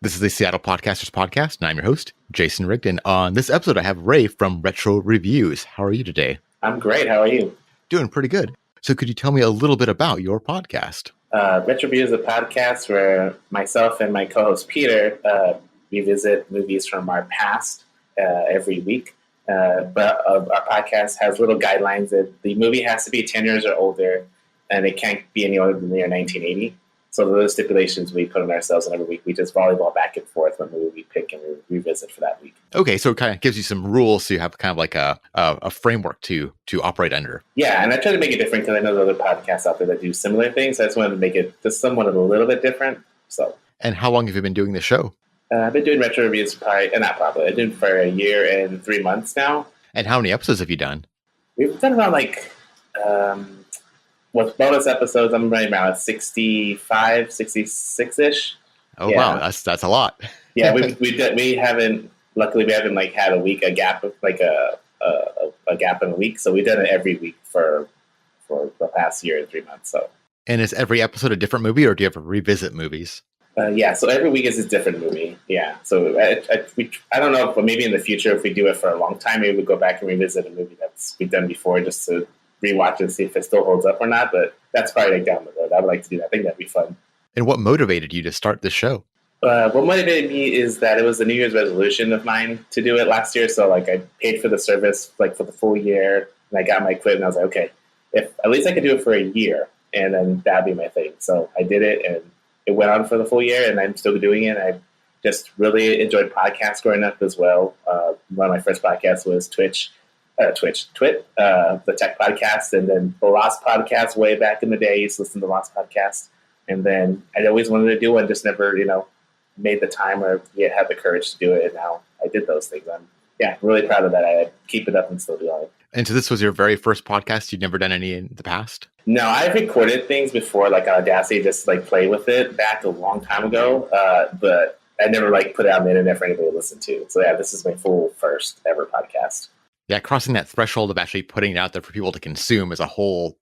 This is the Seattle Podcasters Podcast, and I'm your host, Jason Rigdon. On this episode, I have Ray from Retro Reviews. How are you today? I'm great. How are you? Doing pretty good. So could you tell me a little bit about your podcast? Retro Reviews is a podcast where myself and my co-host Peter revisit movies from our past every week. But our podcast has little guidelines that the movie has to be 10 years or older, and it can't be any older than the year 1980. So those stipulations we put on ourselves, and every week we just volleyball back and forth what movie we pick and revisit for that week. Okay, so it kind of gives you some rules, so you have kind of like a framework to operate under. Yeah, and I try to make it different because I know there are other podcasts out there that do similar things. So I just wanted to make it just somewhat a little bit different. So. And how long have you been doing the show? I've been doing Retro Reviews I've been doing for a year and 3 months now. And how many episodes have you done? We've done about with bonus episodes, I'm running around 65, 66-ish. Oh, yeah. Wow, that's a lot. Yeah, we haven't had a gap of a gap in a week. So we've done it every week for the past year and 3 months. So. And is every episode a different movie, or do you ever revisit movies? Yeah, so every week is a different movie. Yeah, so I don't know, but maybe in the future, if we do it for a long time, maybe we'll go back and revisit a movie that's we've done before, just to rewatch it and see if it still holds up or not. But that's probably down the road. I would like to do that. I think that'd be fun. And what motivated you to start this show? What motivated me is that it was a New Year's resolution of mine to do it last year. So I paid for the service for the full year, and I got my equipment. And I was like, okay, if at least I could do it for a year, and then that'd be my thing. So I did it, and it went on for the full year, and I'm still doing it. I just really enjoyed podcasts growing up as well. One of my first podcasts was Twit, the tech podcast, and then the Lost podcast way back in the day. I used to listen to the Lost podcast, and then I always wanted to do one, just never, made the time or had the courage to do it, and now I did those things. I'm really proud of that. I keep it up and still do it. And so this was your very first podcast? You'd never done any in the past? No, I've recorded things before, on Audacity, just play with it back a long time ago, but I never put it on the internet for anybody to listen to. So yeah, this is my full first ever podcast. Yeah, crossing that threshold of actually putting it out there for people to consume is a whole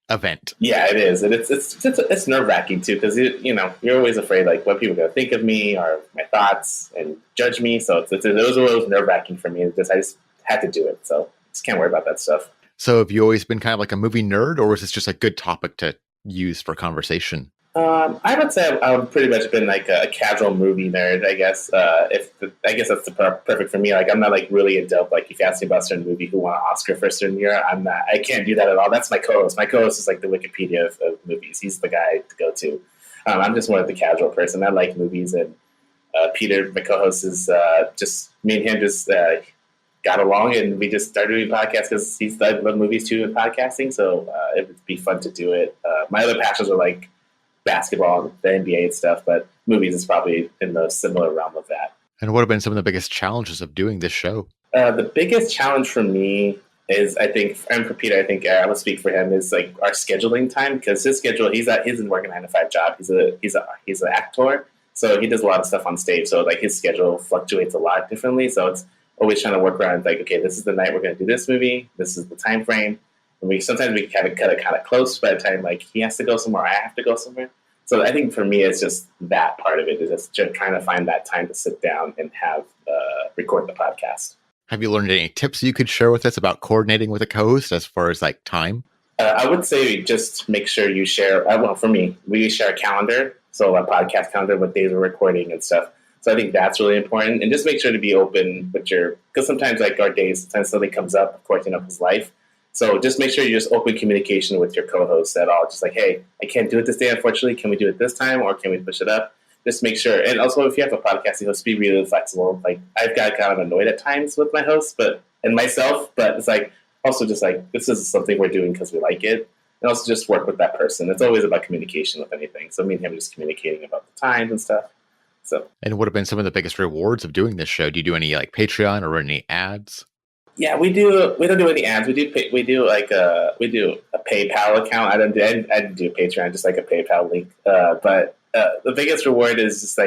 event. Yeah, it is, and it's nerve wracking too, because you're always afraid what people are going to think of me or my thoughts and judge me. So it was nerve wracking for me. I just had to do it, so just can't worry about that stuff. So have you always been kind of like a movie nerd, or is this just a good topic to use for conversation? I would say I've pretty much been a casual movie nerd, I guess. I guess that's perfect for me. I'm not really a dope. If you ask me about a certain movie who won an Oscar for a certain year, I'm not. I can't do that at all. That's my co-host. My co-host is the Wikipedia of movies. He's the guy to go to. I'm just more of the casual person. I like movies, and Peter, my co-host, is just me and him just got along, and we just started doing podcasts because he loved movies too and podcasting. So it would be fun to do it. My other passions are basketball, the NBA and stuff, but movies is probably in the similar realm of that. And what have been some of the biggest challenges of doing this show? The biggest challenge for me is, I think, and for Peter, I think I would speak for him, is our scheduling time, because his schedule, he's in working a 9-to-5 job. He's an actor, so he does a lot of stuff on stage. So his schedule fluctuates a lot differently. So it's always trying to work around okay, this is the night we're going to do this movie. This is the time frame. Sometimes we kind of cut it kind of close by the time he has to go somewhere, I have to go somewhere. So I think for me, it's just that part of it is just trying to find that time to sit down and have record the podcast. Have you learned any tips you could share with us about coordinating with a co-host as far as time? I would say just make sure you share. For me, we share a calendar, so a podcast calendar with days we're recording and stuff. So I think that's really important, and just make sure to be open with because sometimes our days, sometimes something comes up, of course, his life. So just make sure you just open communication with your co-host at all. Just hey, I can't do it this day, unfortunately. Can we do it this time, or can we push it up? Just make sure. And also, if you have a podcasting host, be really flexible. I've got kind of annoyed at times with my host, and myself, but it's also just this is something we're doing because we like it. And also just work with that person. It's always about communication with anything. So me and him are just communicating about the times and stuff. So. And what have been some of the biggest rewards of doing this show? Do you do any Patreon or any ads? Yeah, we do. We don't do any ads. We do a PayPal account. I didn't do Patreon, just a PayPal link. But the biggest reward is just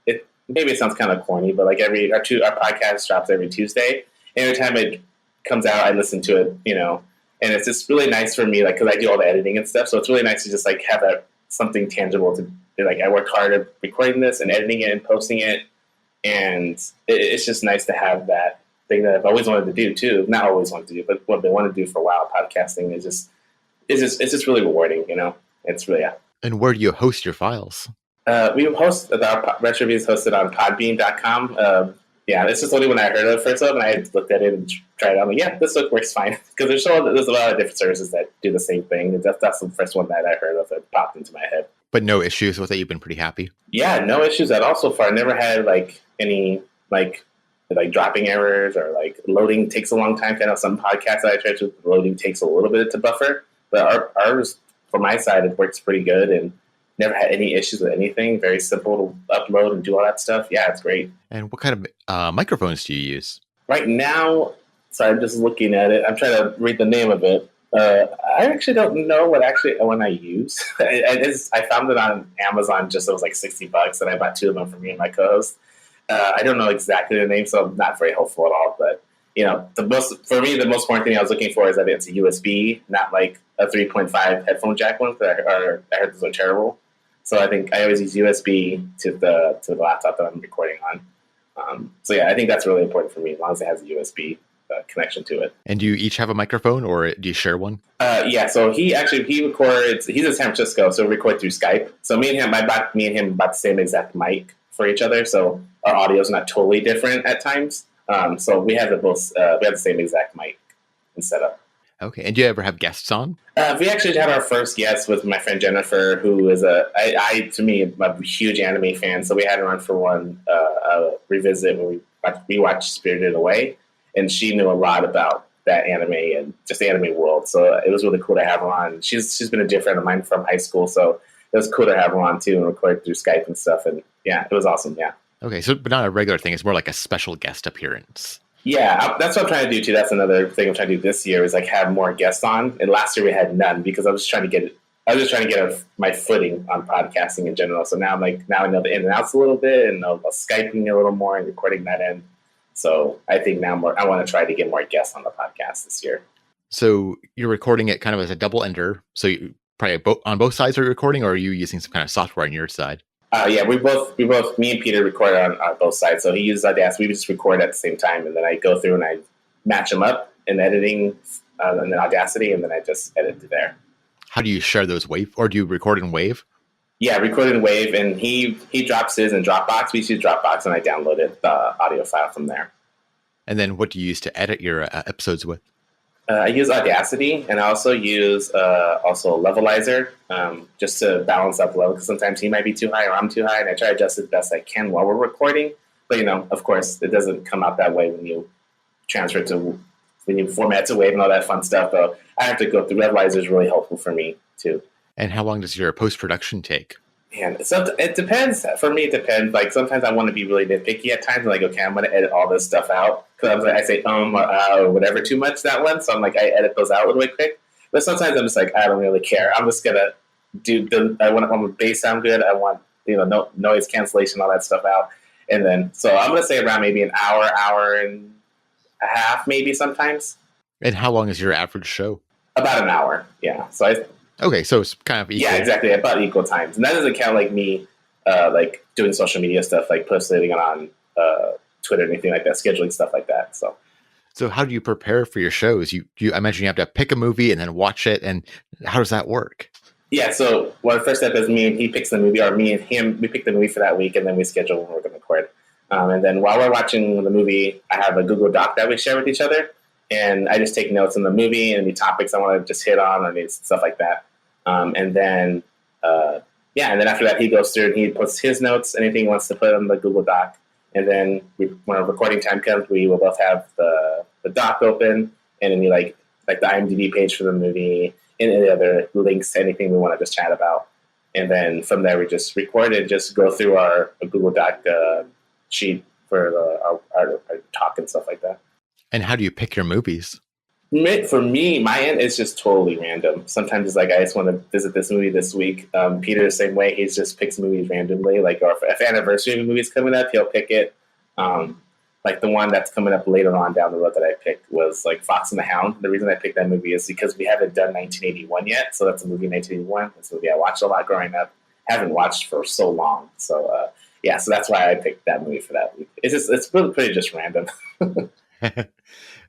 it. Maybe it sounds kind of corny, but our podcast drops every Tuesday. And every time it comes out, I listen to it. And it's just really nice for me, because I do all the editing and stuff. So it's really nice to just have something tangible to like I work hard at recording this and editing it and posting it, and it's just nice to have that thing that I've always wanted to do too. Not always wanted to do, but what they want to do for a while. Podcasting is just it's just really rewarding. It's really And where do you host your files? We host our retro reviews hosted on Podbean.com. Yeah, this is the only one I heard of first of, and I looked at it and tried it. I'm like, yeah, this works fine because there's a lot of different services that do the same thing. And that's the first one that I heard of that popped into my head. But no issues with it. You've been pretty happy. Yeah, no issues at all so far. I never had like any like dropping errors or like loading takes a long time. Kind of some podcasts that I try to loading takes a little bit to buffer, but ours from my side it works pretty good and never had any issues with anything. Very simple to upload and do all that stuff. Yeah, it's great. And what kind of microphones do you use? Right now, sorry, I'm just looking at it. I'm trying to read the name of it. I actually don't know what I use. I found it on Amazon just it was like $60, and I bought 2 of them for me and my co-host. I don't know exactly the name, so I'm not very helpful at all. But the most important thing I was looking for is that it's a USB, not like a 3.5 headphone jack one. I heard those are terrible. So I think I always use USB to the laptop that I'm recording on. So yeah, I think that's really important for me as long as it has a USB connection to it. And do you each have a microphone, or do you share one? Yeah. So he records. He's in San Francisco, so we record through Skype. So me and him bought the same exact mic for each other. So our audio is not totally different at times. So we have the same exact mic and setup. Okay. And do you ever have guests on? We actually had our first guest with my friend Jennifer, who is I'm a huge anime fan. So we had her on for one revisit when we watched Spirited Away, and she knew a lot about that anime and just the anime world. So it was really cool to have her on. She's been a dear friend of mine from high school, so it was cool to have her on too and record through Skype and stuff. And yeah, it was awesome. Yeah. Okay. So, but not a regular thing. It's more like a special guest appearance. Yeah, that's what I'm trying to do too. That's another thing I'm trying to do this year is like have more guests on. And last year we had none because I was just trying to get my footing on podcasting in general. So now I know the in and outs a little bit and know Skyping a little more and recording that in. So I think now I want to try to get more guests on the podcast this year. So you're recording it kind of as a double ender. So you probably on both sides are you recording, or are you using some kind of software on your side? Yeah, we both, me and Peter record on both sides. So he uses Audacity. We just record at the same time, and then I go through and I match them up in editing and then Audacity, and then I just edit it there. How do you share those wave, or do you record in Wave? Yeah, record in Wave, and he drops his in Dropbox. We use Dropbox, and I downloaded the audio file from there. And then what do you use to edit your episodes with? I use Audacity, and I also use Levelizer just to balance up the level, because sometimes he might be too high or I'm too high, and I try to adjust as best I can while we're recording. But, of course, it doesn't come out that way when you transfer it to, when you format to Wave and all that fun stuff. Though I have to go through. Levelizer is really helpful for me, too. And how long does your post-production take? Man, it depends. For me, it depends. Like, sometimes I want to be really nitpicky at times. I'm like, okay, I'm going to edit all this stuff out. Because I say, or whatever too much that one. So I'm like, I edit those out a little bit quick. But sometimes I'm just like, I don't really care. I'm just going to I want the bass sound good. I want, no noise cancellation, all that stuff out. And then, so I'm going to say around maybe an hour and a half, maybe sometimes. And how long is your average show? About an hour. Yeah. Okay, so it's kind of equal. Yeah, exactly. About equal times. And that doesn't count like me like doing social media stuff, like posting it on Twitter or anything like that, scheduling stuff like that. So how do you prepare for your shows? I imagine you have to pick a movie and then watch it. And how does that work? Yeah, so the first step is he picks the movie, or me and him, we pick the movie for that week, and then we schedule when we're going to record. And then while we're watching the movie, I have a Google Doc that we share with each other. And I just take notes on the movie and the topics I want to just hit on and stuff like that. And then after that, he goes through and he puts his notes, anything he wants to put on the Google Doc. And then when our recording time comes, we will both have the doc open, and then we like the IMDb page for the movie and any other links to anything we want to just chat about. And then from there, we just record and just go through our Google Doc sheet for our talk and stuff like that. And how do you pick your movies? For me, my end is just totally random. Sometimes it's like, I just want to visit this movie this week. Peter, the same way, he just picks movies randomly. Like, or if anniversary movie's coming up, he'll pick it. Like the one that's coming up later on down the road that I picked was like Fox and the Hound. The reason I picked that movie is because we haven't done 1981 yet. So that's a movie 1981. That's a movie I watched a lot growing up. haven't watched for so long. So yeah, so that's why I picked that movie for that week. It's really pretty just random.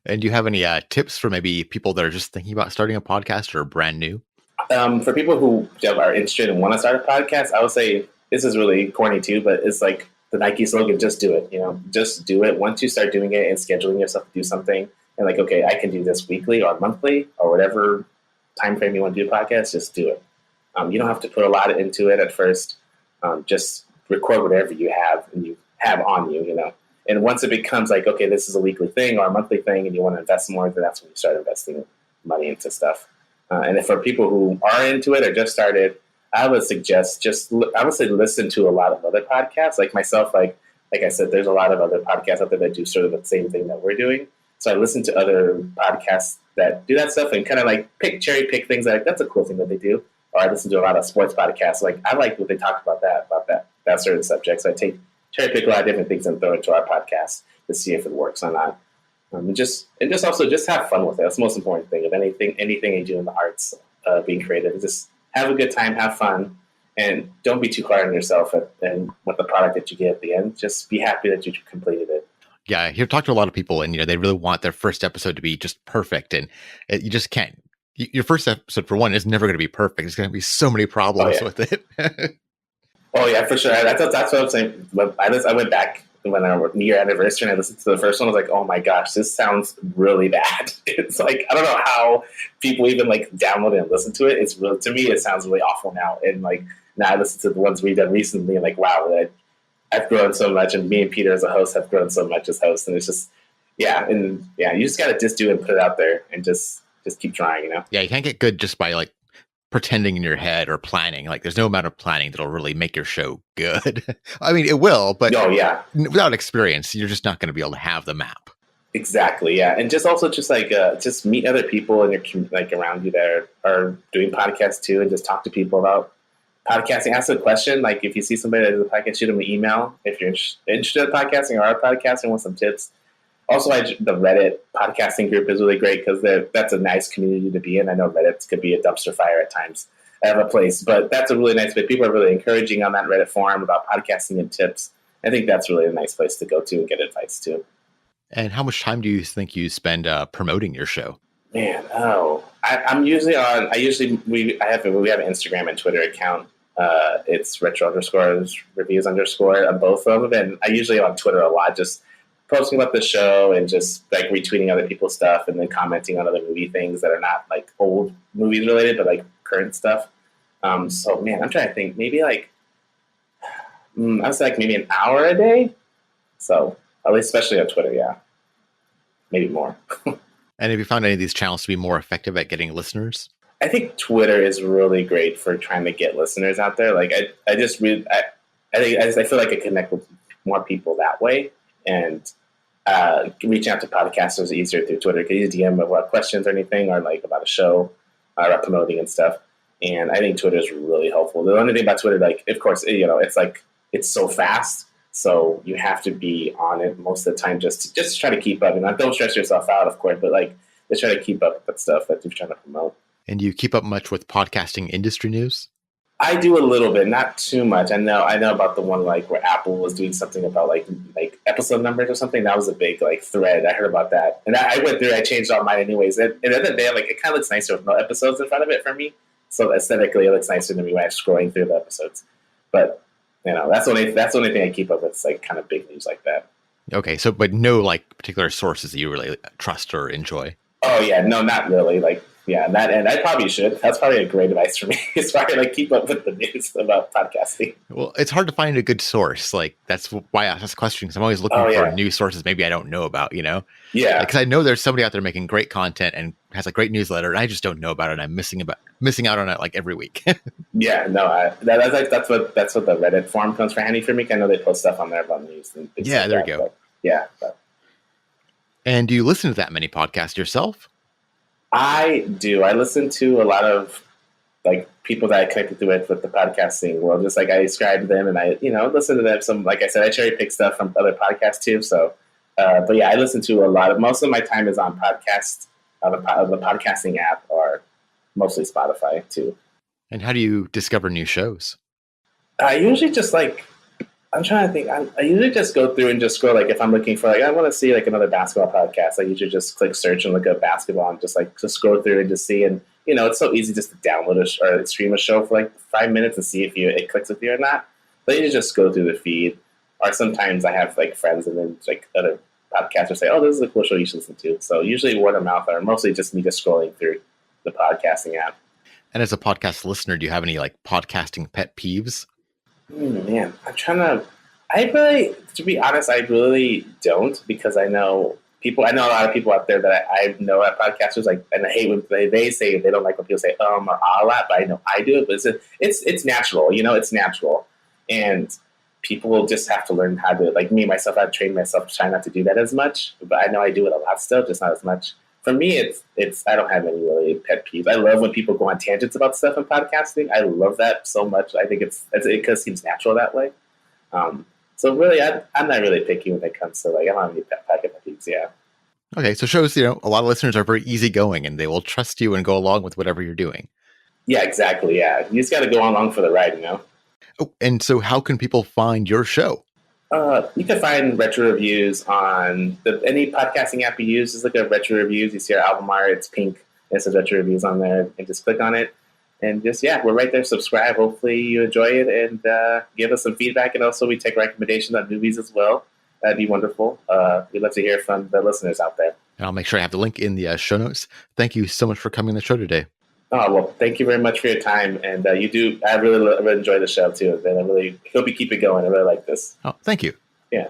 And do you have any tips for maybe people that are just thinking about starting a podcast or brand new? For people who are interested and want to start a podcast, I would say this is really corny too, but it's like the Nike slogan: "Just do it." Just do it. Once you start doing it and scheduling yourself to do something, and like, okay, I can do this weekly or monthly or whatever time frame you want to do a podcast. Just do it. You don't have to put a lot into it at first. Just record whatever you have and you have on you. And once it becomes like, okay, this is a weekly thing or a monthly thing, and you want to invest more, then that's when you start investing money into stuff. And if for people who are into it or just started, I would suggest listen to a lot of other podcasts. Like myself, like I said, there's a lot of other podcasts out there that do sort of the same thing that we're doing. So I listen to other podcasts that do that stuff and kind of like cherry pick things like that's a cool thing that they do. Or I listen to a lot of sports podcasts. Like I like what they talk about that certain subject. So I cherry pick a lot of different things and throw it to our podcast to see if it works or not. And just also have fun with it. That's the most important thing of anything you do in the arts, being creative. Just have a good time, have fun, and don't be too hard on yourself and with the product that you get at the end. Just be happy that you completed it. Yeah, you've talked to a lot of people, and they really want their first episode to be just perfect, and you just can't. Your first episode, for one, is never going to be perfect. There's going to be so many problems with it. Oh yeah, for sure. That's what I'm saying. I went back when our year anniversary and I listened to the first one. I was like, oh my gosh, this sounds really bad. It's like, I don't know how people even like download it and listen to it. It's real to me. It sounds really awful now. And like now I listen to the ones we've done recently and like, wow, I've grown so much. And me and Peter as a host have grown so much as hosts. And it's just, you just got to just do it and put it out there and just keep trying, Yeah, you can't get good just by like pretending in your head or planning. Like there's no amount of planning that'll really make your show good. I mean, it will, but without experience, you're just not going to be able to have the map. Exactly. Yeah. And just just meet other people in your like around you that are doing podcasts too, and just talk to people about podcasting. Ask a question. Like if you see somebody that does a podcast, shoot them an email. If you're interested in podcasting or our podcast and want some tips. Also, the Reddit podcasting group is really great because that's a nice community to be in. I know Reddit could be a dumpster fire at times of a place, but that's a really nice bit. People are really encouraging on that Reddit forum about podcasting and tips. I think that's really a nice place to go to and get advice too. And how much time do you think you spend promoting your show? Man, I'm usually on. We have an Instagram and Twitter account. It's retro_reviews_ on both of them, and I usually on Twitter a lot, just posting about the show and just like retweeting other people's stuff and then commenting on other movie things that are not like old movies related, but like current stuff. So man, I'm trying to think. Maybe like I was like maybe an hour a day. So at least, especially on Twitter, yeah, maybe more. And have you found any of these channels to be more effective at getting listeners? I think Twitter is really great for trying to get listeners out there. Like I feel like I connect with more people that way, and reaching out to podcasters is easier through Twitter. You can DM about questions or anything, or like about a show, or promoting and stuff. And I think Twitter is really helpful. The only thing about Twitter, like, of course, it's like it's so fast, so you have to be on it most of the time just to try to keep up. And don't stress yourself out, of course, but like just try to keep up with that stuff that you're trying to promote. And do you keep up much with podcasting industry news? I do a little bit, not too much. I know about the one like where Apple was doing something about like episode numbers or something. That was a big like thread. I heard about that, and I went through. I changed all mine anyways. And the other day, like it kind of looks nicer with no episodes in front of it for me. So aesthetically, it looks nicer to me when I'm scrolling through the episodes. But that's the only thing I keep up with. It's like kind of big news like that. Okay, so but no like particular sources that you really trust or enjoy. Oh yeah, no, not really. Like. Yeah, and I probably should. That's probably a great advice for me. It's probably like keep up with the news about podcasting. Well, it's hard to find a good source. Like that's why I asked this question, because I'm always looking for new sources maybe I don't know about, Yeah. Because I know there's somebody out there making great content and has a great newsletter, and I just don't know about it. And I'm missing out on it like every week. Yeah, no, that's what the Reddit forum comes for handy for me. I know they post stuff on there about news. And yeah, like there you go. But. And do you listen to that many podcasts yourself? I do. I listen to a lot of like people that I connected with the podcasting world. Just like I subscribe to them and I, listen to them. Some, like I said, I cherry pick stuff from other podcasts too. So, but yeah, I listen to a lot of. Most of my time is on podcasts, the podcasting app, or mostly Spotify too. And how do you discover new shows? I usually just like, I'm trying to think. I usually just go through and just scroll. Like if I'm looking for like, I want to see like another basketball podcast, I usually just click search and look up basketball and just scroll through and just see. And it's so easy just to download or stream a show for like 5 minutes and see if it clicks with you or not. But you just go through the feed. Or sometimes I have like friends and then like other podcasters say, "Oh, this is a cool show you should listen to." So usually word of mouth, or mostly just me just scrolling through the podcasting app. And as a podcast listener, do you have any like podcasting pet peeves? Man, to be honest, I really don't, because I know a lot of people out there that I know at podcasters, like, and I hate when they say they don't like when people say or a lot, but I know I do it, but it's natural, it's natural. And people will just have to learn how to, like me, myself, I've trained myself to try not to do that as much, but I know I do it a lot still, just not as much. For me, it's I don't have any really pet peeves. I love when people go on tangents about stuff in podcasting. I love that so much. I think it seems natural that way. So really, I'm not really picky when it comes to like, I don't have any pet peeves. Yeah. Okay, so shows a lot of listeners are very easygoing and they will trust you and go along with whatever you're doing. Yeah, exactly. Yeah, you just got to go along for the ride, Oh, and so how can people find your show? You can find Retro Reviews on any podcasting app you use. Just look at Retro Reviews. You see our album art. It's pink. It says Retro Reviews on there. And just click on it. And just, we're right there. Subscribe. Hopefully you enjoy it and give us some feedback. And also we take recommendations on movies as well. That'd be wonderful. We'd love to hear from the listeners out there. And I'll make sure I have the link in the show notes. Thank you so much for coming on the show today. Oh, well, thank you very much for your time. And I really enjoy the show, too. And I really hope you keep it going. I really like this. Oh, thank you. Yeah.